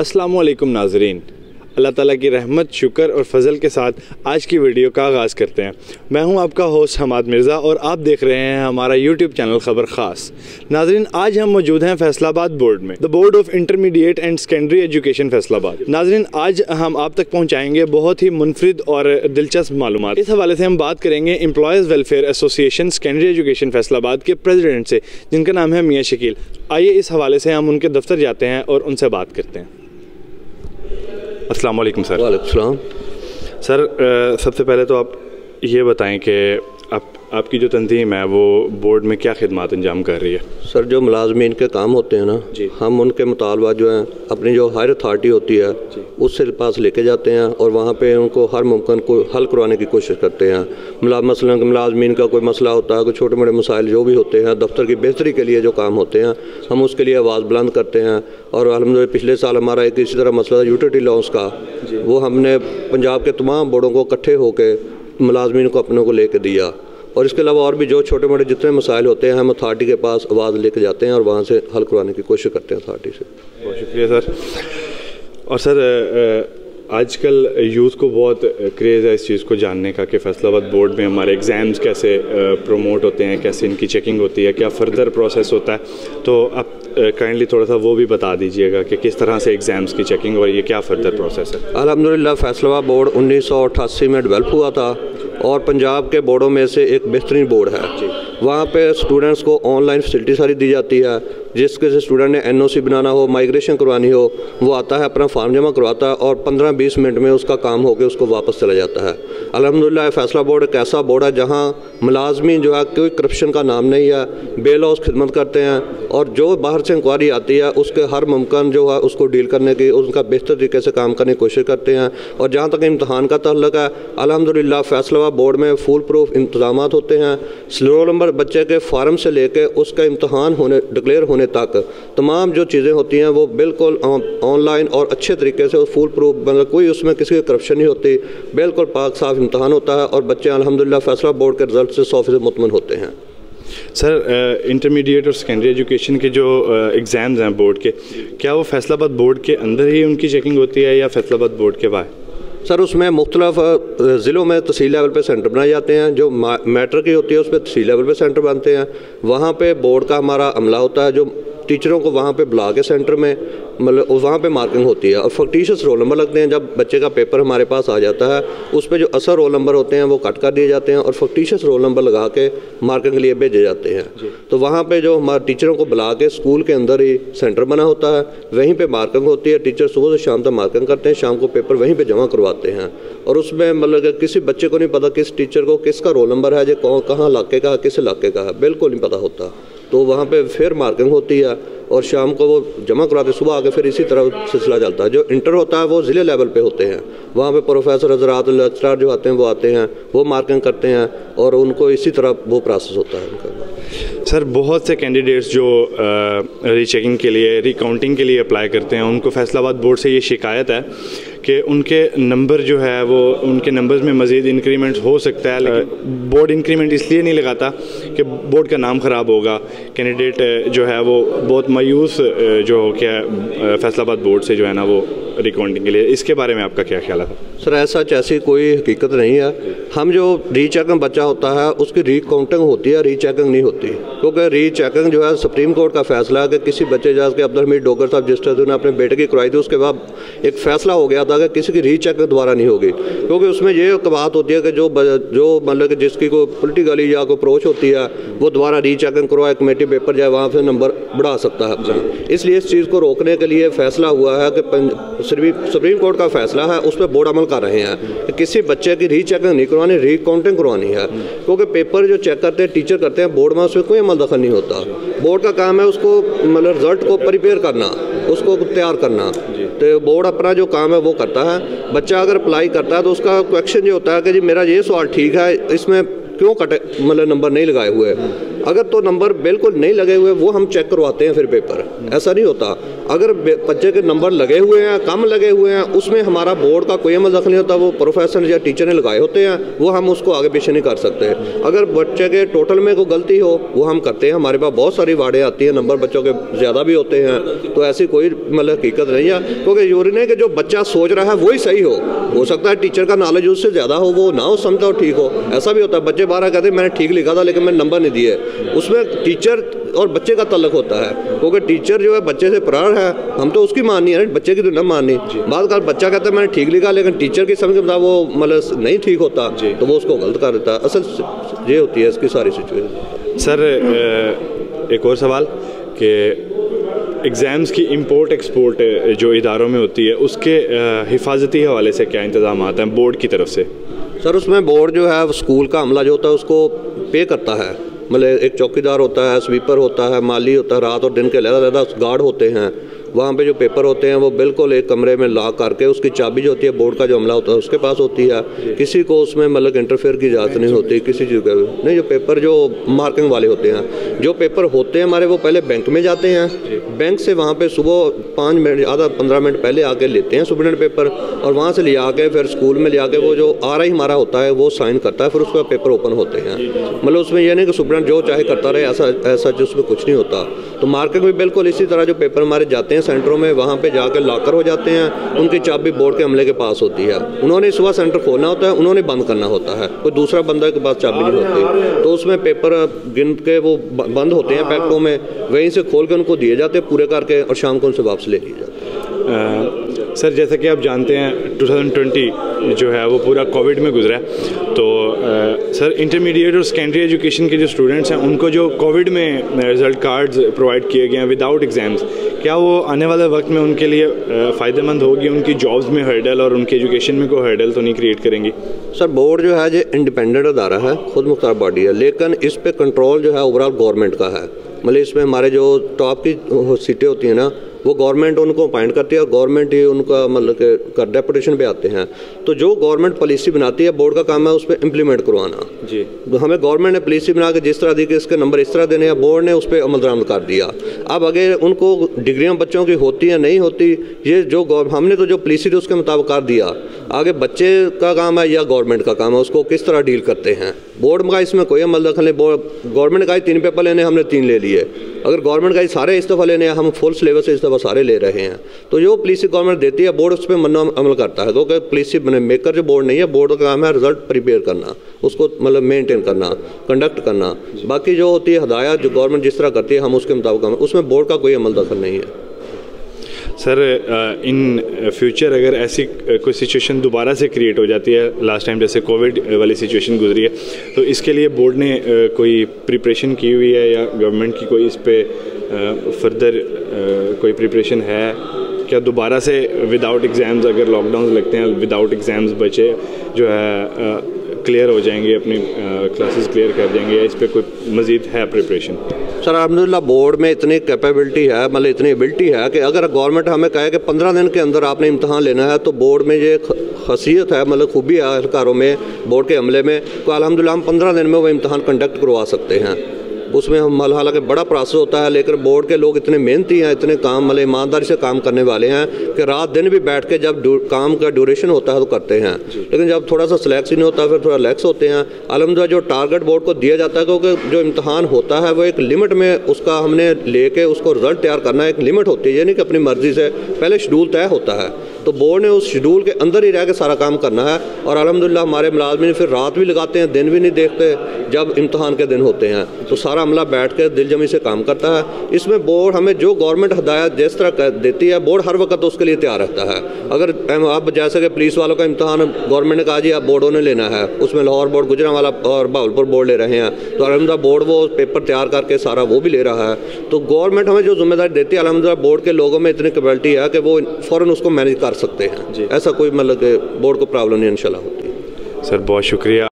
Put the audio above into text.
अस्सलामुअलैकुम नाज़रीन, अल्लाह ताला की रहमत, शुक्र और फजल के साथ आज की वीडियो का आगाज़ करते हैं। मैं हूं आपका होस्ट हमाद मिर्ज़ा और आप देख रहे हैं हमारा यूट्यूब चैनल खबर ख़ास। नाज़रीन, आज हम मौजूद हैं फैसलाबाद बोर्ड में, the board of intermediate and secondary education Faisalabad. नाज़रीन, आज हम आप तक पहुँचाएँगे बहुत ही मुनफरिद और दिलचस्प मालूमात। इस हवाले से हम बात करेंगे employees welfare association secondary education Faisalabad के प्रेसिडेंट से, जिनका नाम है मियाँ शकील। आइए इस हवाले से हम उनके दफ्तर जाते हैं और उनसे बात करते हैं। अस्सलाम वालेकुम सर। वालेकुम सलाम। सर, सबसे पहले तो आप ये बताएं कि आपकी जो तंजीम है वो बोर्ड में क्या खिदमत अंजाम कर रही है? सर, जो मुलाजमीन के काम होते हैं ना जी, हम उनके मुतालबा जो है अपनी जो हायर अथॉरिटी होती है उससे पास लेके जाते हैं और वहाँ पे उनको हर मुमकिन को हल करवाने की कोशिश करते हैं। मसलन मुलाजमीन का कोई मसला होता है, कोई छोटे मोटे मसाइल जो भी होते हैं, दफ्तर की बेहतरी के लिए जो काम होते हैं, हम उसके लिए आवाज़ बुलंद करते हैं। और अल्हम्दुलिल्लाह पिछले साल हमारा एक इसी तरह मसला था यूटिलिटी लॉन्स का, वो हमने पंजाब के तमाम बोर्डों को इकट्ठे होकर मुलाजमीन को अपनों को लेके दिया। और इसके अलावा और भी जो छोटे मोटे जितने मसाइल होते हैं हम अथॉरिटी के पास आवाज़ लेके जाते हैं और वहाँ से हल करवाने की कोशिश करते हैं अथॉरिटी से। बहुत शुक्रिया सर। और सर, आजकल यूथ को बहुत क्रेज़ है इस चीज़ को जानने का कि फैसलाबाद बोर्ड में हमारे एग्ज़ाम्स कैसे प्रमोट होते हैं, कैसे इनकी चेकिंग होती है, क्या फ़र्दर प्रोसेस होता है। तो आप काइंडली थोड़ा सा वो भी बता दीजिएगा कि किस तरह से एग्ज़ाम्स की चेकिंग और ये क्या फ़र्दर प्रोसेस है। अल्हम्दुलिल्लाह फैसलाबाद बोर्ड 1988 में डेवलप हुआ था और पंजाब के बोर्डों में से एक बेहतरीन बोर्ड है। वहाँ पे स्टूडेंट्स को ऑनलाइन फैसिलिटी सारी दी जाती है। जिसके से स्टूडेंट ने NOC बनाना हो, माइग्रेशन करवानी हो, वो आता है अपना फॉर्म जमा करवाता है और 15-20 मिनट में उसका काम होकर उसको वापस चला जाता है। अल्हम्दुलिल्लाह फैसला बोर्ड एक ऐसा बोर्ड है जहाँ मुलाजमीन जो है कोई करप्शन का नाम नहीं है, बेलौस खिदमत करते हैं और जो बाहर से इंक्वायरी आती है उसके हर मुमकिन जो है उसको डील करने की, उनका बेहतर तरीके से काम करने की कोशिश करते हैं। और जहाँ तक इम्तहान का ताल्लुक है, अल्हम्दुलिल्लाह फैसलाबाद बोर्ड में फुल प्रूफ इंतजाम होते हैं। रोल नंबर बच्चे के फार्म से लेके उसका इम्तहान डिक्लेयर होने तक तमाम जो चीज़ें होती हैं वो बिल्कुल ऑनलाइन और अच्छे तरीके से फुल प्रूफ, मतलब कोई उसमें किसी की करप्शन नहीं होती, बिल्कुल पाक साफ इम्तहान होता है और बच्चे अल्हम्दुलिल्लाह फैसला बोर्ड के रिजल्ट से 100% मुतमईन होते हैं। सर, इंटरमीडिएट और सेकेंडरी एजुकेशन के जो एग्ज़ाम्स हैं बोर्ड के, क्या वो फैसलाबाद बोर्ड के अंदर ही उनकी चेकिंग होती है या फैसलाबाद बोर्ड के बाहर? सर, उसमें मुख्तलिफ ज़िलों में तहसील लेवल पे सेंटर बनाए जाते हैं। जो मैटर की होती है उस पर तहसील लेवल पे सेंटर बनते हैं। वहाँ पे बोर्ड का हमारा अमला होता है जो टीचरों को वहाँ पे बुला के सेंटर में मतलब वहाँ पे मार्किंग होती है और फैक्टिशियस रोल नंबर लगते हैं। जब बच्चे का पेपर हमारे पास आ जाता है उस पर जो असर रोल नंबर होते हैं वो कट कर दिए जाते हैं और फैक्टिशियस रोल नंबर लगा के मार्किंग के लिए भेजे जाते हैं। तो वहाँ पे जो हमारे टीचरों को बुला के स्कूल के अंदर ही सेंटर बना होता है, वहीं पर मार्किंग होती है। टीचर सुबह से शाम तक मार्किंग करते हैं, शाम को पेपर वहीं पर जमा करवाते हैं। और उसमें मतलब किसी बच्चे को नहीं पता किस टीचर को किसका रोल नंबर है, जो कहाँ इलाके का है, किस इलाके का है, बिल्कुल नहीं पता होता। तो वहाँ पे फिर मार्किंग होती है और शाम को वो जमा कराते, सुबह आके फिर इसी तरह सिलसिला चलता है। जो इंटर होता है वो ज़िले लेवल पे होते हैं, वहाँ पे प्रोफेसर हज़रात लेक्चरर जो आते हैं वो आते हैं, वो मार्किंग करते हैं और उनको इसी तरह वो प्रोसेस होता है उनका। सर, बहुत से कैंडिडेट्स जो रीचेकिंग के लिए, रिकाउंटिंग के लिए अप्लाई करते हैं, उनको फैसलाबाद बोर्ड से ये शिकायत है कि उनके नंबर जो है वो उनके नंबर्स में मज़ीद इंक्रीमेंट हो सकता है, लेकिन बोर्ड इंक्रीमेंट इसलिए नहीं लगाता कि बोर्ड का नाम ख़राब होगा। कैंडिडेट जो है वो बहुत मायूस जो हो क्या फैसलाबाद बोर्ड से जो है ना वो रिकाउंटिंग के लिए। इसके बारे में आपका क्या ख्याल है? सर, ऐसी कोई हकीकत नहीं है। हम जो रीचेकिंग बच्चा होता है उसकी रिकाउंटिंग होती है, रीचेकिंग नहीं होती। क्योंकि रीचेकिंग जो है सुप्रीम कोर्ट का फैसला है कि किसी बच्चे जाके अब्दुल हमीद डोगर साहब जिस तरह उन्होंने अपने बेटे की करवाई थी, उसके बाद एक फ़ैसला हो गया था कि किसी की रीचेकिंग दोबारा नहीं होगी। क्योंकि उसमें ये बात होती है कि जो मतलब कि जिसकी कोई पोलिटिकली या कोई अप्रोच होती है वो दोबारा रीचेकिंग करवाए, कमेटी पेपर जाए, वहाँ से नंबर बढ़ा सकता है अपना। इसलिए इस चीज़ को रोकने के लिए फैसला हुआ है कि सुप्रीम कोर्ट का फैसला है, उस पर बोर्ड अमल कर रहे हैं कि किसी बच्चे की रीचेकिंग नहीं करवानी, रिकाउंटिंग करवानी है। क्योंकि पेपर जो चेक करते हैं टीचर करते हैं, बोर्ड में उसमें कोई अमल दखल नहीं होता। बोर्ड का काम है उसको मतलब रिजल्ट को प्रिपेयर करना, उसको तैयार करना। तो बोर्ड अपना जो काम है वो करता है। बच्चा अगर अप्लाई करता है तो उसका क्वेश्चन ये होता है कि जी मेरा ये सवाल ठीक है, इसमें क्यों कटे मतलब नंबर नहीं लगाए हुए। अगर तो नंबर बिल्कुल नहीं लगे हुए वो हम चेक करवाते हैं फिर पेपर, ऐसा नहीं होता। अगर बच्चे के नंबर लगे हुए हैं, कम लगे हुए हैं, उसमें हमारा बोर्ड का कोई अमल नहीं होता, वो प्रोफेसर या टीचर ने लगाए होते हैं, वो हम उसको आगे पीछे नहीं कर सकते। अगर बच्चे के टोटल में कोई गलती हो वो हम करते हैं। हमारे पास बहुत सारी वार्डें आती हैं, नंबर बच्चों के ज़्यादा भी होते हैं, तो ऐसी कोई मतलब हकीकत नहीं है। क्योंकि यूरी नहीं कि जो बच्चा सोच रहा है वही सही हो सकता है टीचर का नॉलेज उससे ज़्यादा हो, वो ना हो समझता हो ठीक हो, ऐसा भी होता है। बच्चे 12 कहते हैं मैंने ठीक लिखा था लेकिन मैंने नंबर नहीं दिए, उसमें टीचर और बच्चे का तल्लुक होता है। क्योंकि टीचर जो है बच्चे से प्रार है, हम तो उसकी माननी है, बच्चे की तो न माननी। बाद का बच्चा कहता है मैंने ठीक लिखा लेकिन टीचर की समझ के बाद वो मतलब नहीं ठीक होता तो वो उसको गलत कर देता है। असल ये होती है इसकी सारी सिचुएशन। सर एक और सवाल कि एग्ज़ाम्स की इंपोर्ट एक्सपोर्ट जो इदारों में होती है उसके हिफाजती हवाले से क्या इंतजाम आता है बोर्ड की तरफ से? सर उसमें बोर्ड जो है स्कूल का अमला जो होता है उसको पे करता है। मतलब एक चौकीदार होता है, स्वीपर होता है, माली होता है, रात और दिन के अलग-अलग गार्ड होते हैं। वहाँ पे जो पेपर होते हैं वो बिल्कुल एक कमरे में लॉक करके उसकी चाबी जो होती है बोर्ड का जो अमला होता है उसके पास होती है। किसी को उसमें मतलब इंटरफेयर की इजाज़त नहीं होती किसी चीज़ का नहीं। जो पेपर जो मार्किंग वाले होते हैं, जो पेपर होते हैं हमारे वो पहले बैंक में जाते हैं, बैंक से वहाँ पे सुबह 5 मिनट आधा 15 मिनट पहले आके लेते हैं सुप्रीडेंट पेपर, और वहाँ से ले आके फिर स्कूल में ले आके वो जो RI हमारा होता है वो साइन करता है, फिर उसका पेपर ओपन होते हैं। मतलब उसमें यह नहीं कि सुप्रीडेंट जो चाहे करता रहे, ऐसा जो उसमें कुछ नहीं होता। तो मार्किंग भी बिल्कुल इसी तरह जो पेपर हमारे जाते हैं सेंटरों में, वहाँ पे जाकर लॉकर हो जाते हैं, उनकी चाबी बोर्ड के अमले के पास होती है। उन्होंने सुबह सेंटर खोलना होता है, उन्होंने बंद करना होता है, कोई दूसरा बंदा के पास चाबी नहीं होती। तो उसमें पेपर गिन के वो बंद होते हैं पैकेटों में, वहीं से खोल के उनको दिए जाते हैं पूरे करके, और शाम को उनसे वापस ले लिए जाते हैं। सर जैसा कि आप जानते हैं 2020 जो है वो पूरा कोविड में गुजरा है, तो सर इंटरमीडिएट और सेकेंडरी एजुकेशन के जो स्टूडेंट्स हैं उनको जो कोविड में रिज़ल्ट कार्ड्स प्रोवाइड किए गए हैं विदाउट एग्ज़ाम्स, क्या वो आने वाले वक्त में उनके लिए फ़ायदेमंद होगी? उनकी जॉब्स में हर्डल और उनकी एजुकेशन में कोई हर्डल तो नहीं क्रिएट करेंगी? सर बोर्ड जो है ये इंडिपेंडेंट अदारा है, खुद मुख्तार बॉडी है, लेकिन इस पर कंट्रोल जो है ओवरऑल गवर्नमेंट का है। मतलब इसमें हमारे जो टॉप की सीटें होती हैं ना वो गवर्नमेंट उनको अपॉइंट करती है और गवर्नमेंट ही उनका मतलब के डेपुटेशन पे आते हैं। तो जो गवर्नमेंट पॉलिसी बनाती है बोर्ड का काम है उस पर इम्प्लीमेंट करवाना जी। तो हमें गवर्नमेंट ने पॉलिसी बना के जिस तरह दी कि इसके नंबर इस तरह देने हैं, बोर्ड ने उस पर अमल दरामद कर दिया। अब अगर उनको डिग्रियाँ बच्चों की होती हैं नहीं होती, ये जो हमने तो जो पॉलिसी थी उसके मुताबिक कर दिया, आगे बच्चे का काम है या गवर्नमेंट का काम है, उसको किस तरह डील करते हैं। बोर्ड का इसमें कोई अमल दखल नहीं। गवर्नमेंट का 3 पेपर लेने हमने 3 ले लिए, अगर गवर्नमेंट का सारे इस दफ़ा लेने हम फुल सिलेबस इस दफ़ा सारे ले रहे हैं। तो जो पॉलिसी गवर्नमेंट देती है बोर्ड उस पर मन्ना अमल करता है, क्योंकि पॉलिसी मेकर जो बोर्ड नहीं है, बोर्ड का काम है रिजल्ट प्रिपेयर करना, उसको मतलब मेंटेन करना, कंडक्ट करना। बाकी जो होती है हदायत जो गवर्नमेंट जिस तरह करती है हम उसके मुताबिक, उसमें बोर्ड का कोई अमल दखल नहीं है। सर इन फ्यूचर अगर ऐसी कोई सिचुएशन दोबारा से क्रिएट हो जाती है लास्ट टाइम जैसे कोविड वाली सिचुएशन गुजरी है, तो इसके लिए बोर्ड ने कोई प्रिपरेशन की हुई है या गवर्नमेंट की कोई इस पे फर्दर कोई प्रिपरेशन है क्या? दोबारा से विदाउट एग्ज़ाम्स अगर लॉकडाउन लगते हैं, विदाउट एग्ज़ाम्स बच्चे जो है क्लियर हो जाएंगे, अपनी क्लासेस क्लियर कर जाएंगे, या इस पर कोई मज़ीद है प्रिपरेशन? सर अल्हम्दुलिल्लाह बोर्ड में इतनी कैपेबिलिटी है, मतलब इतनी एबिलिटी है कि अगर गवर्नमेंट हमें कहे कि 15 दिन के अंदर आपने इम्तहान लेना है, तो बोर्ड में ये खसीयत है, मतलब खूबी है अहलकारों में, बोर्ड के अमले में, तो अल्हम्दुलिल्लाह हम 15 दिन में वो इम्तहान कंडक्ट करवा सकते हैं। उसमें हम हालांकि बड़ा प्रोसेस होता है, लेकिन बोर्ड के लोग इतने मेहनती हैं, इतने काम मतलब ईमानदारी से काम करने वाले हैं कि रात दिन भी बैठ के जब काम का ड्यूरेशन होता है तो करते हैं। लेकिन जब थोड़ा सा सिलेक्शन होता है फिर थोड़ा रिलैक्स होते हैं। अल्हम्दुलिल्लाह जो टारगेट बोर्ड को दिया जाता है, क्योंकि जो इम्तहान होता है वो एक लिमिट में उसका हमने लेके उसको रिजल्ट तैयार करना, एक लिमिट होती है, ये नहीं कि अपनी मर्जी से, पहले शेड्यूल तय होता है। तो बोर्ड ने उस शेड्यूल के अंदर ही रह के सारा काम करना है। और अल्हम्दुलिल्लाह हमारे मुलाज़िमीन फिर रात भी लगाते हैं, दिन भी नहीं देखते जब इम्तहान के दिन होते हैं, तो सारा अमला बैठ के दिलजमी से काम करता है। इसमें बोर्ड हमें जो गवर्नमेंट हदायत जिस तरह देती है, बोर्ड हर वक्त उसके लिए तैयार रहता है। अगर आप जैसे कि पुलिस वालों का इम्तहान गवर्नमेंट ने कहा जी आप बोर्डों ने लेना है, उसमें लाहौर बोर्ड, गुजरांवाला और बहावलपुर बोर्ड ले रहे हैं, तो अल्हम्दुलिल्लाह बोर्ड वो पेपर तैयार करके सारा वो भी ले रहा है। तो गवर्नमेंट हमें जो जिम्मेदारी देती है, अल्हम्दुलिल्लाह बोर्ड के लोगों में इतनी कैपेबिलिटी है कि वो फ़ौरन उसको मैनेज कर सकते हैं। ऐसा कोई मतलब कि बोर्ड को प्रॉब्लम नहीं इंशाल्लाह होती। सर बहुत शुक्रिया।